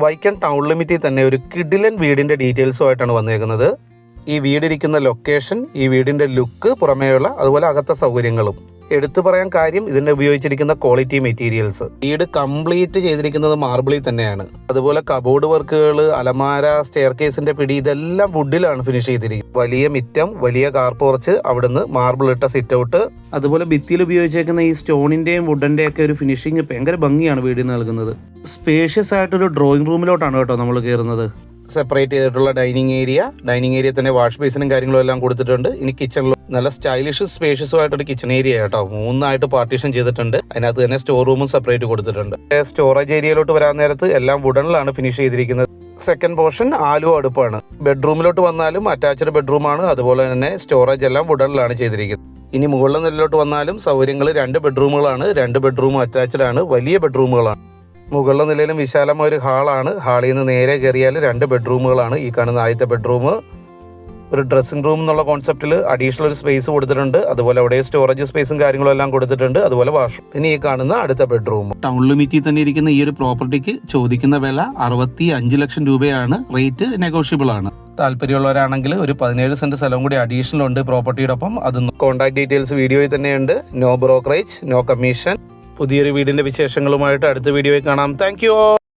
Vaikom town ലിമിറ്റിൽ തന്നെ ഒരു കിഡിലൻ വീടിൻ്റെ ഡീറ്റെയിൽസുമായിട്ടാണ് വന്നേക്കുന്നത്. ഈ വീടിരിക്കുന്ന ലൊക്കേഷൻ, ഈ വീടിൻ്റെ ലുക്ക്, പുറമേയുള്ള അതുപോലെ അകത്തെ സൗകര്യങ്ങളും. എടുത്തു പറയാൻ കാര്യം ഇതിൻ്റെ ഉപയോഗിച്ചിരിക്കുന്ന ക്വാളിറ്റി മെറ്റീരിയൽസ്. വീട് കംപ്ലീറ്റ് ചെയ്തിരിക്കുന്നത് മാർബിളിൽ തന്നെയാണ്. അതുപോലെ കബോർഡ് വർക്കുകൾ, അലമാര, സ്റ്റെയർ കേസിന്റെ പിടി ഇതെല്ലാം വുഡിലാണ് ഫിനിഷ് ചെയ്തിരിക്കുന്നത്. വലിയ മിറ്റം, വലിയ കാർ പോർച്ച്, അവിടുന്ന് മാർബിൾ ഇട്ട സിറ്റ് ഔട്ട്, അതുപോലെ ഭിത്തിയിൽ ഉപയോഗിച്ചേക്കുന്ന ഈ സ്റ്റോണിന്റെയും വുഡന്റെയും ഒക്കെ ഒരു ഫിനിഷിങ് ഭയങ്കര ഭംഗിയാണ് വീടിന് നൽകുന്നത്. സ്പേഷ്യസ് ആയിട്ടൊരു ഡ്രോയിങ് റൂമിലോട്ടാണ് കേട്ടോ നമ്മൾ കയറുന്നത്. സെപ്പറേറ്റ് ചെയ്തിട്ടുള്ള ഡൈനിങ് ഏരിയ തന്നെ വാഷ് ബേസിനും കാര്യങ്ങളും എല്ലാം കൊടുത്തിട്ടുണ്ട്. ഇനി കിച്ചണിൽ നല്ല സ്റ്റൈലിഷ് സ്പേഷ്യസും ആയിട്ടൊരു കിച്ചൺ ഏരിയ കേട്ടോ. 3 പാർട്ടീഷൻ ചെയ്തിട്ടുണ്ട്. അതിനകത്ത് തന്നെ സ്റ്റോർ റൂമും സെപ്പറേറ്റ് കൊടുത്തിട്ടുണ്ട്. സ്റ്റോറേജ് ഏരിയയിലോട്ട് വരാൻ നേരത്ത് എല്ലാം വുഡനിലാണ് ഫിനിഷ് ചെയ്തിരിക്കുന്നത്. സെക്കൻഡ് പോർഷൻ ആലുവ അടുപ്പാണ്. ബെഡ്റൂമിലോട്ട് വന്നാലും അറ്റാച്ച്ഡ് ബെഡ്റൂമാണ്. അതുപോലെ തന്നെ സ്റ്റോറേജ് എല്ലാം വുഡനിലാണ് ചെയ്തിരിക്കുന്നത്. ഇനി മുകളിലെ നിലയിലോട്ട് വന്നാലും സൗകര്യങ്ങൾ 2 ബെഡ്റൂമുകളാണ്. 2 ബെഡ്റൂമും അറ്റാച്ച്ഡ് ആണ്. വലിയ ബെഡ്റൂമുകളാണ്. മുകളിലെ നിലയിലും വിശാലമായ ഒരു ഹാളാണ്. ഹാളിൽ നിന്ന് നേരെ കയറിയാൽ 2 ബെഡ്റൂമുകളാണ്. ഈ കാണുന്ന ആദ്യത്തെ ബെഡ്റൂം ഒരു ഡ്രസ്സിംഗ് റൂം എന്നുള്ള കോൺസെപ്റ്റിൽ അഡീഷണൽ ഒരു സ്പേസ് കൊടുത്തിട്ടുണ്ട്. അതുപോലെ അവിടെ സ്റ്റോറേജ് സ്പേസും കാര്യങ്ങളും എല്ലാം കൊടുത്തിട്ടുണ്ട്. അതുപോലെ വാഷ്റൂം. ഇനി ഈ കാണുന്ന അടുത്ത ബെഡ്റൂം. ടൗൺ ലിമിറ്റിൽ തന്നെ ഇരിക്കുന്ന ഈ ഒരു പ്രോപ്പർട്ടിക്ക് ചോദിക്കുന്ന വില 65 ലക്ഷം രൂപയാണ്. റേറ്റ് നെഗോഷ്യബിൾ ആണ്. താല്പര്യമുള്ളവരാണെങ്കിൽ ഒരു 17 സെന്റ് സ്ഥലം കൂടി അഡീഷണൽ ഉണ്ട് പ്രോപ്പർട്ടിയോടൊപ്പം. അത് കോൺടാക്ട് ഡീറ്റെയിൽസ് വീഡിയോയിൽ തന്നെയുണ്ട്. No brokerage, no commission. പുതിയൊരു വീടിന്റെ വിശേഷങ്ങളുമായിട്ട് അടുത്ത വീഡിയോയിൽ കാണാം. Thank U.